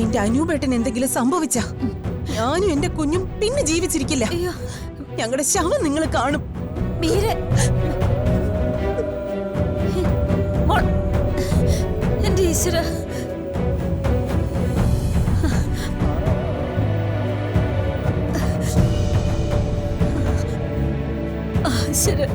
എന്റെ അനൂപേട്ടന് എന്തെങ്കിലും സംഭവിച്ച ഞാനും എന്റെ കുഞ്ഞും പിന്നെ ജീവിച്ചിരിക്കില്ല. ഞങ്ങളുടെ ശവം നിങ്ങൾ കാണും. എന്റെ ഈശ്വര, ശരി.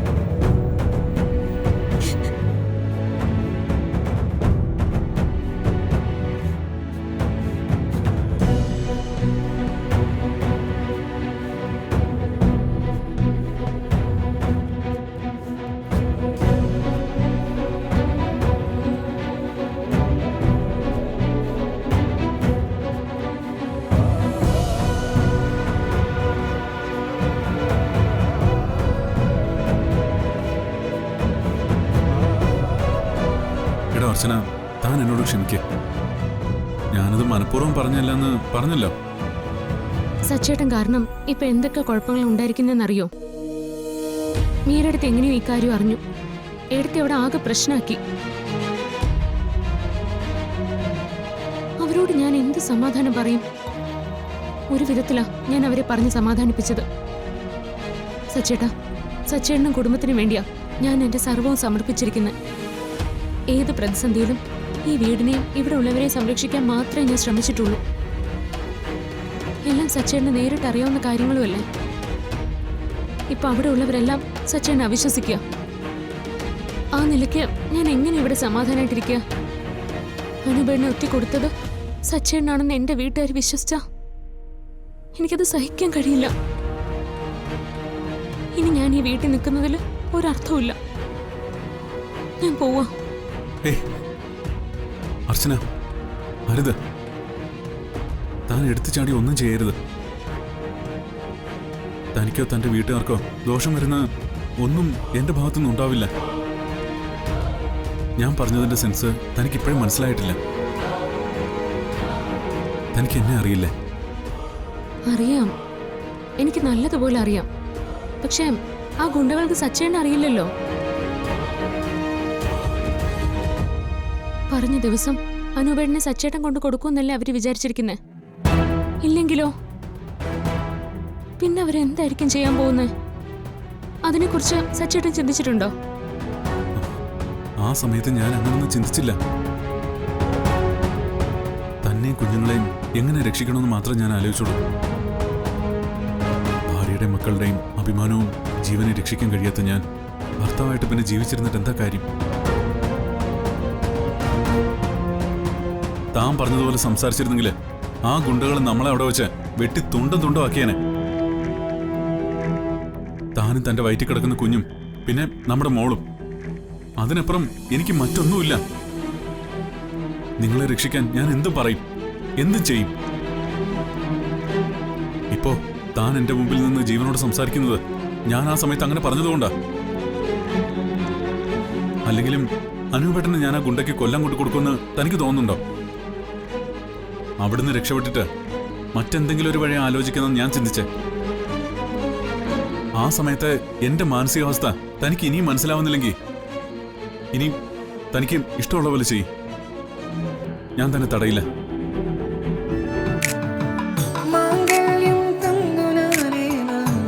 അർച്ചന, താൻ എന്നോട് ക്ഷമിക്ക. ഞാനത് മനഃപൂർവ്വം പറഞ്ഞല്ലെന്ന് പറഞ്ഞല്ലോ. സച്ചേട്ടൻ കാരണം ഇപ്പൊ എന്തൊക്കെ കുഴപ്പങ്ങൾ ഉണ്ടായിരിക്കുന്നറിയോ? മീരടുത്ത് എങ്ങനെയോ ഇക്കാര്യം അറിഞ്ഞു. എടുത്ത് അവിടെ ആകെ പ്രശ്നമാക്കി. അവരോട് ഞാൻ എന്ത് സമാധാനം പറയും? ഒരു വിധത്തിലാ ഞാൻ അവരെ പറഞ്ഞ് സമാധാനിപ്പിച്ചത്. സച്ചേട്ടനും കുടുംബത്തിനും വേണ്ടിയാ ഞാൻ എന്റെ സർവ്വവും സമർപ്പിച്ചിരിക്കുന്നത്. ഏത് പ്രതിസന്ധിയിലും ഈ വീടിനെയും ഇവിടെ ഉള്ളവരെയും സംരക്ഷിക്കാൻ മാത്രമേ ഞാൻ ശ്രമിച്ചിട്ടുള്ളൂ. എല്ലാം സച്ചേട്ടന് നേരിട്ട് അറിയാവുന്ന കാര്യങ്ങളുമല്ലേ. ഇപ്പൊ അവിടെ ഉള്ളവരെല്ലാം സച്ചേട്ടനെ അവിശ്വസിക്കുക. ആ നിലയ്ക്ക് ഞാൻ എങ്ങനെ ഇവിടെ സമാധാനമായിട്ടിരിക്കുക? അനുപേടിനെ ഒറ്റ കൊടുത്തത് സച്ചേട്ടനാണെന്ന് എന്റെ വീട്ടുകാർ വിശ്വസിച്ച എനിക്കത് സഹിക്കാൻ കഴിയില്ല. ഇനി ഞാൻ ഈ വീട്ടിൽ നിൽക്കുന്നതിൽ ഒരർത്ഥവുമില്ല. ഞാൻ പോവാ. അർച്ചന, അരുത്. താൻ എടുത്തു ചാടി ഒന്നും ചെയ്യരുത്. തനിക്കോ തന്റെ വീട്ടുകാർക്കോ ദോഷം വരുന്ന ഒന്നും എന്റെ ഭാഗത്തുനിന്ന് ഉണ്ടാവില്ല. ഞാൻ പറഞ്ഞതിന്റെ സെൻസ് തനിക്കിപ്പോഴും മനസ്സിലായിട്ടില്ല. തനിക്ക് എന്നെ അറിയില്ലേ? അറിയാം, എനിക്ക് നല്ലതുപോലെ അറിയാം. പക്ഷേ ആ ഗുണ്ടകൾക്ക് സച്ചേട്ടനെ അറിയില്ലല്ലോ. പറഞ്ഞ ദിവസം അനൂപേടിനെ സച്ചേട്ടൻ കൊണ്ട് കൊടുക്കുമെന്നല്ലേ അവര് വിചാരിച്ചിരിക്കുന്നേ. ഇല്ലെങ്കിലോ പിന്നെ അവരെന്തായിരിക്കും ചെയ്യാൻ പോകുന്നത്? അതിനെക്കുറിച്ച് സച്ചേട്ടൻ ചിന്തിച്ചിട്ടുണ്ടോ? ആ സമയത്ത് ഞാൻ അങ്ങനൊന്നും ചിന്തിച്ചില്ല. തന്നെയും കുഞ്ഞുങ്ങളെയും എങ്ങനെ രക്ഷിക്കണമെന്ന് മാത്രം ഞാൻ ആലോചിച്ചോളൂ. ഭാര്യയുടെയും മക്കളുടെയും അഭിമാനവും ജീവനെ രക്ഷിക്കാൻ കഴിയാത്ത ഞാൻ ഭർത്താവായിട്ട് പിന്നെ ജീവിച്ചിരുന്നിട്ട് എന്താ കാര്യം? താൻ പറഞ്ഞതുപോലെ സംസാരിച്ചിരുന്നെങ്കിൽ ആ ഗുണ്ടകൾ നമ്മളെ അവിടെ വെച്ച് വെട്ടി തുണ്ടം ആക്കിയേനെ. താനും തന്റെ വയറ്റിൽ കിടക്കുന്ന കുഞ്ഞും പിന്നെ നമ്മുടെ മോളും. അതിനപ്പുറം എനിക്ക് മറ്റൊന്നുമില്ല. നിങ്ങളെ രക്ഷിക്കാൻ ഞാൻ എന്തും പറയും, എന്തും ചെയ്യും. ഇപ്പോ താൻ എന്റെ മുമ്പിൽ നിന്ന് ജീവനോട് സംസാരിക്കുന്നത് ഞാൻ ആ സമയത്ത് അങ്ങനെ പറഞ്ഞതുകൊണ്ടാ. അല്ലെങ്കിലും അനൂപേട്ടന് ഞാൻ ആ ഗുണ്ടയ്ക്ക് കൊല്ലം കൊണ്ടു കൊടുക്കുമെന്ന് തനിക്ക് തോന്നുന്നുണ്ടോ? അവിടുന്ന് രക്ഷപ്പെട്ടിട്ട് മറ്റെന്തെങ്കിലും ഒരു വഴി ആലോചിക്കുന്നത് ഞാൻ ചിന്തിച്ചേ. ആ സമയത്ത് എന്റെ മാനസികാവസ്ഥ തനിക്ക് ഇനിയും മനസ്സിലാവുന്നില്ലെങ്കിൽ ഇനി തനിക്ക് ഇഷ്ടമുള്ള പോലെ ചെയ്യും. ഞാൻ തന്നെ തടയില്ല.